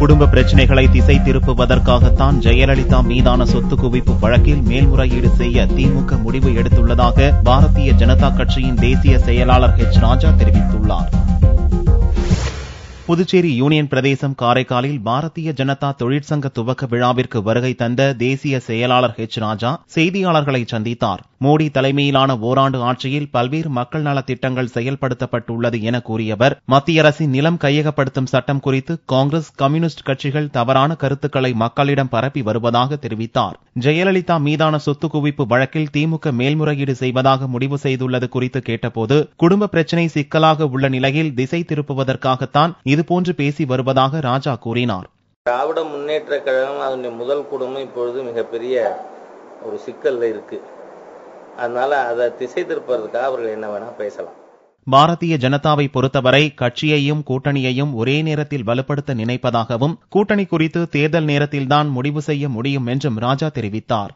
குடும்ப பிரச்சினைகளை திசை திருப்புவதற்காகத்தான் ஜெயலலிதா மீதான சொத்து குவிப்பு வழக்கில் மேல்முறையீடு செய்ய திமுக முடிவு எடுத்துள்ளதாக பாரதிய ஜனதா கட்சியின் தேசிய செயலாளர் ராஜா தெரிவித்துள்ளார். புதுச்சேரி யூனியன் பிரதேசம் காரைக்காலில் பாரதிய ஜனதா தொழிற்சங்க துவக்க விழாவிற்கு வருகை தந்த தேசிய செயலாளர் ராஜா செய்தியாளர்களை சந்தித்தார். மோடி தலைமையிலான ஓராண்டு ஆட்சியில் பல்வேறு மக்கள் நலத் திட்டங்கள் செயல்படுத்தப்பட்டுள்ளது என கூறிய அவர், மத்திய அரசின் நிலம் கையகப்படுத்தும் சட்டம் குறித்து காங்கிரஸ், கம்யூனிஸ்ட் கட்சிகள் தவறான கருத்துக்களை மக்களிடம் பரப்பி வருவதாக தெரிவித்தார். ஜெயலலிதா மீதான சொத்து குவிப்பு வழக்கில் திமுக மேல்முறையீடு செய்வதாக முடிவு செய்துள்ளது குறித்து கேட்டபோது, குடும்ப பிரச்சினை சிக்கலாக உள்ள நிலையில் திசை திருப்புவதற்காகத்தான் இதுபோன்று பேசி வருவதாக ராஜா கூறினார். திராவிட முன்னேற்ற கழகம் அதனுடைய முதல் குடும்பம் இப்பொழுது மிகப்பெரிய ஒரு சிக்கல்ல இருக்கு. அதனால அதை திசை திருப்பதற்காக அவர்கள் என்ன வேணா பேசலாம். பாரதிய ஜனதாவை பொறுத்தவரை கட்சியையும் கூட்டணியையும் ஒரே நேரத்தில் வலுப்படுத்த நினைப்பதாகவும், கூட்டணி குறித்து தேர்தல் நேரத்தில்தான் முடிவு செய்ய முடியும் என்றும் ராஜா தெரிவித்தார்.